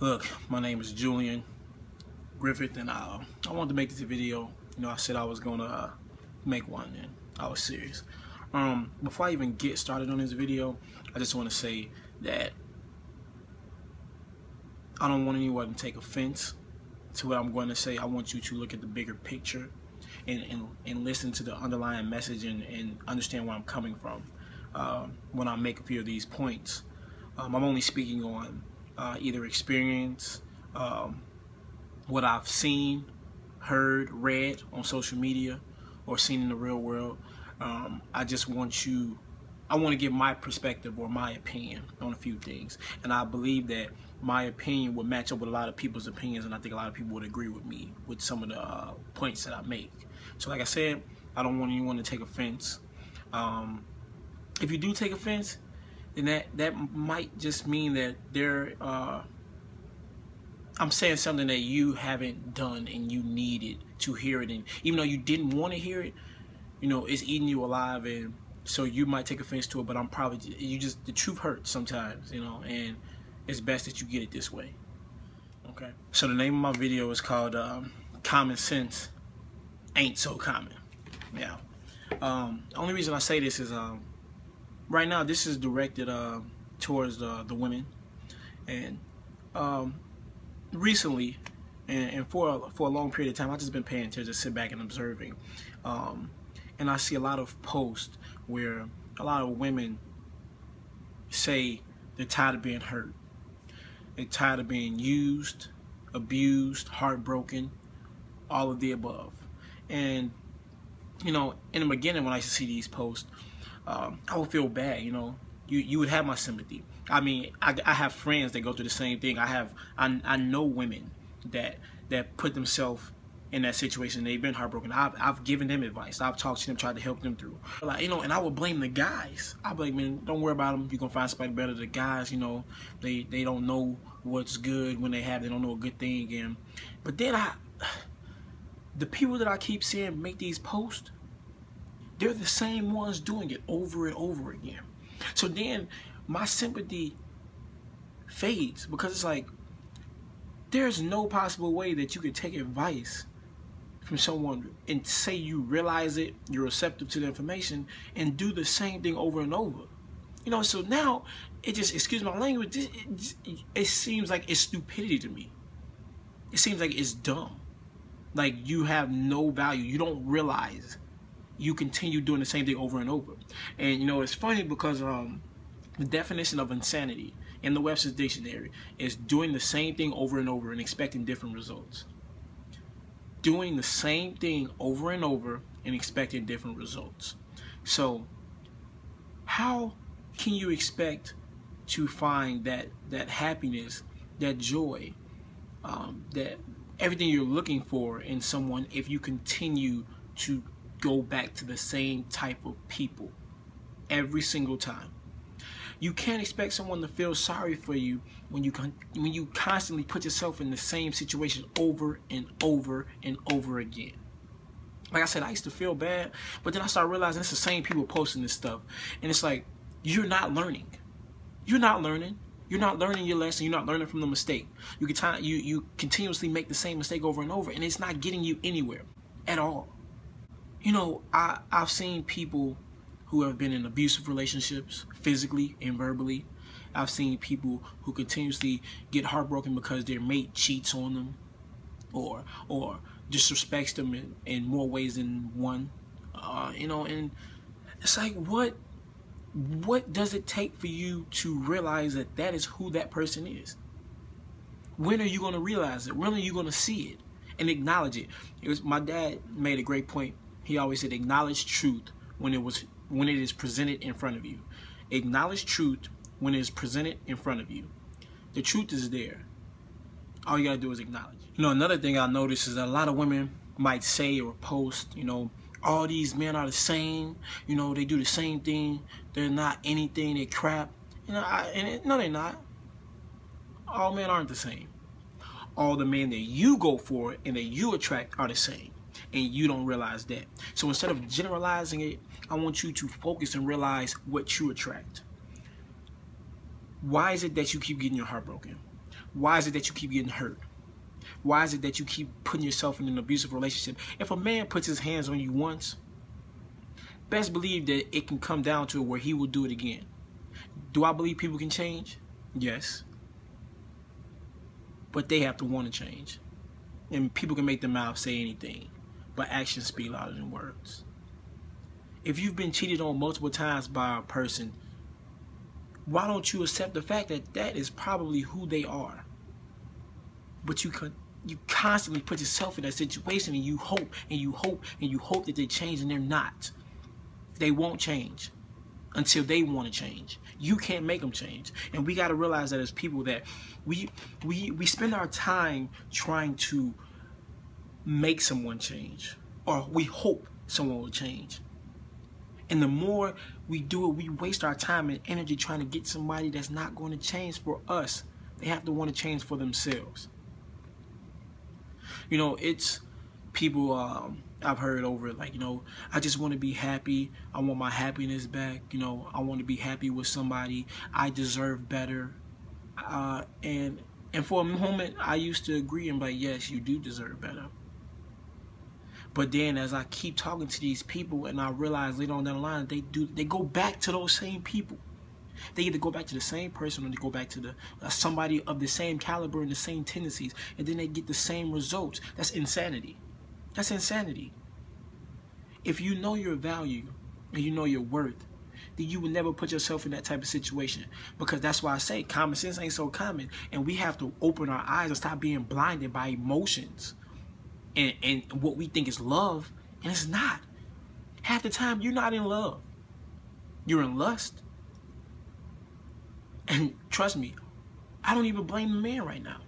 Look, my name is Julian Griffith, and I wanted to make this video. You know, I said I was gonna make one, and I was serious. Before I even get started on this video, I just want to say that I don't want anyone to take offense to what I'm going to say. I want you to look at the bigger picture and listen to the underlying message and understand where I'm coming from when I make a few of these points. I'm only speaking on either experience, what I've seen, heard, read on social media, or seen in the real world. I want to give my perspective or my opinion on a few things, and I believe that my opinion would match up with a lot of people's opinions, and I think a lot of people would agree with me with some of the points that I make. So like I said, I don't want anyone to take offense. If you do take offense, then that might just mean that I'm saying something that you haven't done and you needed to hear it, and even though you didn't want to hear it, you know, it's eating you alive, and so you might take offense to it. But the truth hurts sometimes, you know, and it's best that you get it this way. Okay. So the name of my video is called "Common Sense Ain't So Common." Now, the only reason I say this is right now this is directed towards the women, and recently, and for a long period of time, I've just been paying attention, just sit back and observing, and I see a lot of posts where a lot of women say they're tired of being hurt, they're tired of being used, abused, heartbroken, all of the above. And you know, in the beginning, when I used to see these posts, I would feel bad. You know, you would have my sympathy. I mean, I have friends that go through the same thing. I know women that put themselves in that situation. They've been heartbroken. I've given them advice. I've talked to them, tried to help them through. Like, you know, and I would blame the guys. I'd be like, man, don't worry about them. You're gonna find somebody better. The guys, you know, they don't know what's good when they don't know a good thing. And but then the people that I keep seeing make these posts, they're the same ones doing it over and over again. So then my sympathy fades, because it's like there's no possible way that you could take advice from someone and say you realize it, you're receptive to the information, and do the same thing over and over. You know, so now it just, excuse my language, it seems like it's stupidity to me. It seems like it's dumb. Like you have no value. You don't realize you continue doing the same thing over and over. And you know, it's funny because the definition of insanity in the Webster's dictionary is doing the same thing over and over and expecting different results. Doing the same thing over and over and expecting different results. So how can you expect to find that happiness, that joy, that everything you're looking for in someone if you continue to go back to the same type of people every single time? You can't expect someone to feel sorry for you when you constantly put yourself in the same situation over and over and over again. Like I said, I used to feel bad, but then I started realizing it's the same people posting this stuff, and it's like, you're not learning. You're not learning. You're not learning your lesson. You're not learning from the mistake. You continuously make the same mistake over and over, and it's not getting you anywhere at all. You know, I've seen people who have been in abusive relationships, physically and verbally. I've seen people who continuously get heartbroken because their mate cheats on them, or disrespects them in more ways than one. You know, and it's like, what does it take for you to realize that is who that person is? When are you going to realize it? When are you going to see it and acknowledge it? My dad made a great point. He always said, acknowledge truth when it is presented in front of you. Acknowledge truth when it is presented in front of you. The truth is there. All you gotta do is acknowledge it. You know, another thing I noticed is that a lot of women might say or post, you know, all these men are the same. You know, they do the same thing. They're not anything. They're crap. You know, no, they're not. All men aren't the same. All the men that you go for and that you attract are the same, and you don't realize that. So instead of generalizing it, I want you to focus and realize what you attract. Why is it that you keep getting your heart broken? Why is it that you keep getting hurt? Why is it that you keep putting yourself in an abusive relationship? If a man puts his hands on you once, best believe that it can come down to where he will do it again. Do I believe people can change? Yes. But they have to want to change. And people can make their mouth say anything, but actions speak louder than words. If you've been cheated on multiple times by a person, why don't you accept the fact that that is probably who they are? But you constantly put yourself in that situation, and you hope and you hope and you hope that they change, and they're not. They won't change until they want to change. You can't make them change. And we got to realize that as people that we spend our time trying to make someone change, or we hope someone will change. And the more we do it, we waste our time and energy trying to get somebody that's not going to change for us. They have to want to change for themselves. You know, it's people I've heard over it, like, you know, I just want to be happy. I want my happiness back. You know, I want to be happy with somebody. I deserve better. And for a moment, I used to agree and be like, yes, you do deserve better. But then as I keep talking to these people, and I realize later on down the line, they go back to those same people. They either go back to the same person, or they go back to the somebody of the same caliber and the same tendencies, and then they get the same results. That's insanity. That's insanity. If you know your value and you know your worth, then you will never put yourself in that type of situation. Because that's why I say common sense ain't so common, and we have to open our eyes and stop being blinded by emotions and what we think is love, and it's not. Half the time you're not in love. You're in lust. And trust me, I don't even blame the man right now.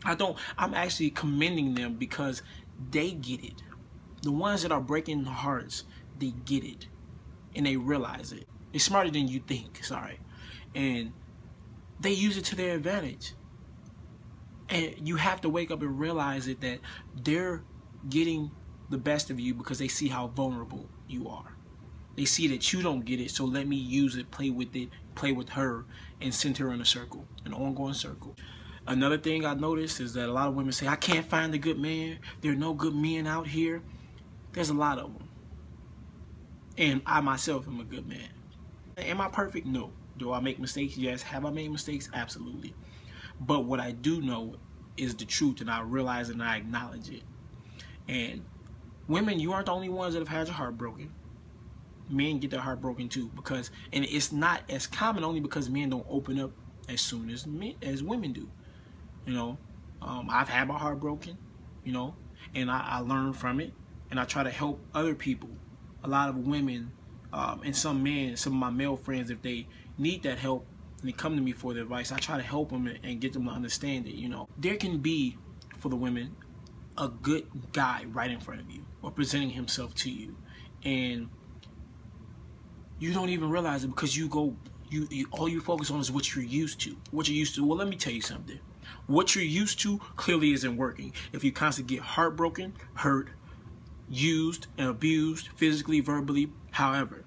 I'm actually commending them because they get it. The ones that are breaking the hearts, they get it. And they realize it. They're smarter than you think, sorry. And they use it to their advantage. And you have to wake up and realize it, that they're getting the best of you because they see how vulnerable you are. They see that you don't get it, so let me use it, play with it, play with her, and send her in a circle, an ongoing circle. Another thing I noticed is that a lot of women say, I can't find a good man. There are no good men out here. There's a lot of them. And I myself am a good man. Am I perfect? No. Do I make mistakes? Yes. Have I made mistakes? Absolutely. But what I do know is the truth, and I realize it and I acknowledge it. And women, you aren't the only ones that have had your heart broken. Men get their heart broken too, and it's not as common only because men don't open up as soon as women do. You know, I've had my heart broken, you know, and I learned from it, and I try to help other people. A lot of women and some men, some of my male friends, if they need that help and they come to me for the advice, I try to help them and get them to understand it. You know, there can be, for the women, a good guy right in front of you or presenting himself to you, and you don't even realize it because all you focus on is what you're used to. What you're used to. Well, let me tell you something. What you're used to clearly isn't working. If you constantly get heartbroken, hurt, used, and abused, physically, verbally, however,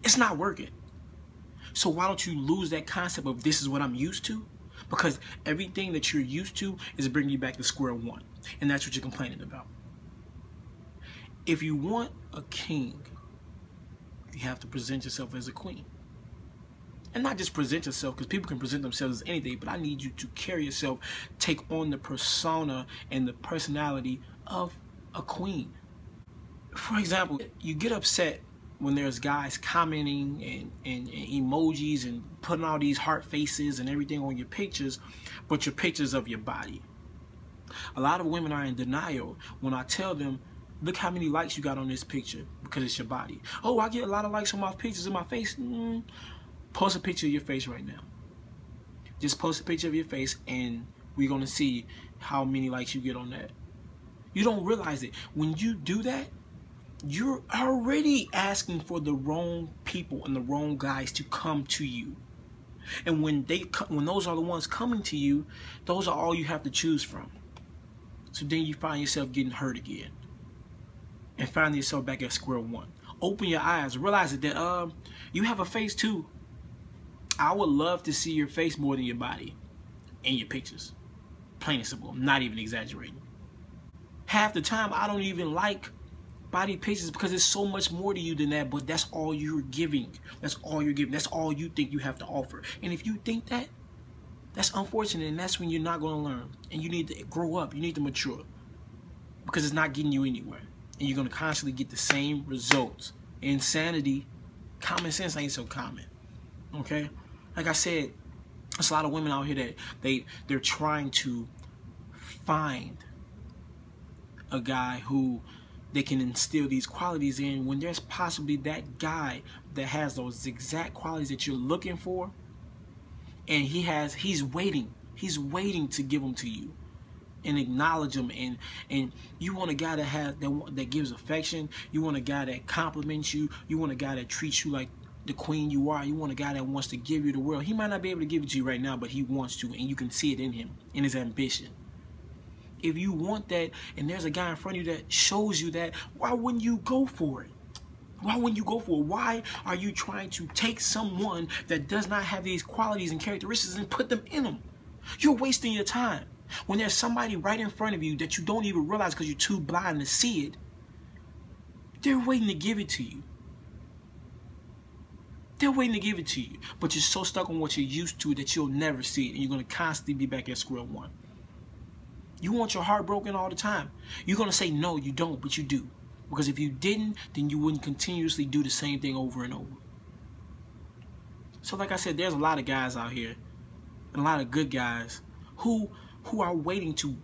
it's not working. So why don't you lose that concept of this is what I'm used to? Because everything that you're used to is bringing you back to square one. And that's what you're complaining about. If you want a king, you have to present yourself as a queen. And not just present yourself, because people can present themselves as anything, but I need you to carry yourself, take on the persona and the personality of a queen. For example, you get upset when there's guys commenting and emojis and putting all these heart faces and everything on your pictures, but your pictures of your body. A lot of women are in denial when I tell them, look how many likes you got on this picture because it's your body. Oh, I get a lot of likes on my pictures of my face. Post a picture of your face right now. Just post a picture of your face and we're going to see how many likes you get on that. You don't realize it. When you do that, you're already asking for the wrong people and the wrong guys to come to you. And when those are the ones coming to you, those are all you have to choose from. So then you find yourself getting hurt again. And find yourself back at square one. Open your eyes. Realize that you have a face too. I would love to see your face more than your body. in your pictures. Plain and simple. I'm not even exaggerating. Half the time, I don't even like body pictures because there's so much more to you than that, but that's all you're giving. That's all you're giving. That's all you think you have to offer. And if you think that, that's unfortunate, and that's when you're not going to learn. And you need to grow up. You need to mature because it's not getting you anywhere. And you're going to constantly get the same results. Insanity, common sense ain't so common. Okay? Like I said, there's a lot of women out here that they're trying to find a guy who they can instill these qualities in when there's possibly that guy that has those exact qualities that you're looking for, and he's waiting to give them to you and acknowledge them. And you want a guy that gives affection. You want a guy that compliments you. You want a guy that treats you like the queen you are. You want a guy that wants to give you the world. He might not be able to give it to you right now, but he wants to, and you can see it in him, in his ambition. If you want that and there's a guy in front of you that shows you that, why wouldn't you go for it? Why wouldn't you go for it? Why are you trying to take someone that does not have these qualities and characteristics and put them in them? You're wasting your time. When there's somebody right in front of you that you don't even realize because you're too blind to see it, they're waiting to give it to you. They're waiting to give it to you. But you're so stuck on what you're used to that you'll never see it. And you're going to constantly be back at square one. You want your heart broken all the time. You're going to say, no, you don't, but you do. Because if you didn't, then you wouldn't continuously do the same thing over and over. So like I said, there's a lot of guys out here, and a lot of good guys, who are waiting to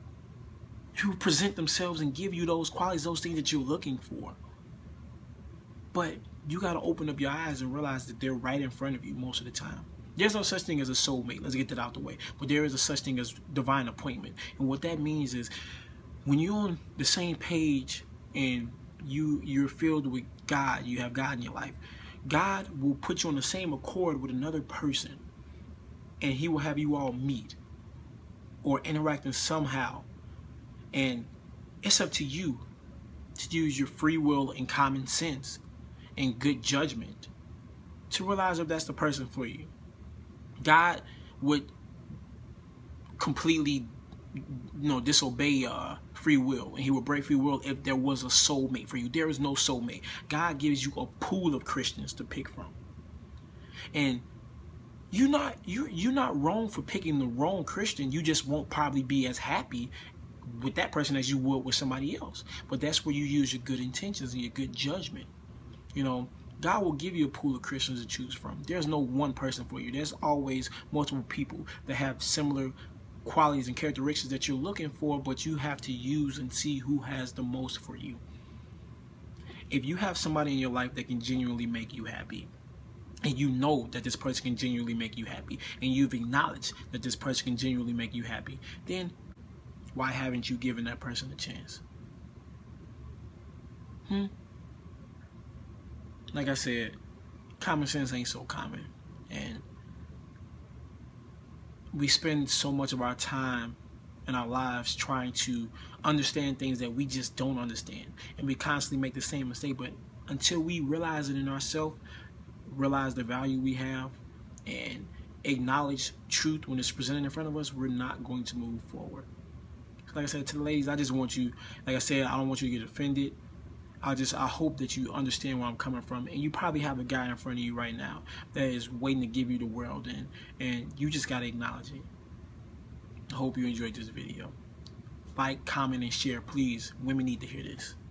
present themselves and give you those qualities, those things that you're looking for. But you got to open up your eyes and realize that they're right in front of you most of the time. There's no such thing as a soulmate. Let's get that out the way. But there is a such thing as divine appointment. And what that means is when you're on the same page and you're filled with God, you have God in your life, God will put you on the same accord with another person, and he will have you all meet or interacting somehow. And it's up to you to use your free will and common sense and good judgment to realize if that's the person for you. God would completely, disobey free will, and he would break free will if there was a soulmate for you. There is no soulmate. God gives you a pool of Christians to pick from, and you're not wrong for picking the wrong Christian. You just won't probably be as happy with that person as you would with somebody else. But that's where you use your good intentions and your good judgment. God will give you a pool of Christians to choose from. There's no one person for you. There's always multiple people that have similar qualities and characteristics that you're looking for, but you have to use and see who has the most for you. If you have somebody in your life that can genuinely make you happy, and you know that this person can genuinely make you happy, and you've acknowledged that this person can genuinely make you happy, then why haven't you given that person a chance? Like I said, common sense ain't so common. And we spend so much of our time in our lives trying to understand things that we just don't understand. And we constantly make the same mistake. But until we realize it in ourselves, realize the value we have, and acknowledge truth when it's presented in front of us, we're not going to move forward. Like I said, to the ladies, I just want you, like I said, I don't want you to get offended. I hope that you understand where I'm coming from. And you probably have a guy in front of you right now that is waiting to give you the world, and you just got to acknowledge it. I hope you enjoyed this video. Like, comment, and share, please. Women need to hear this.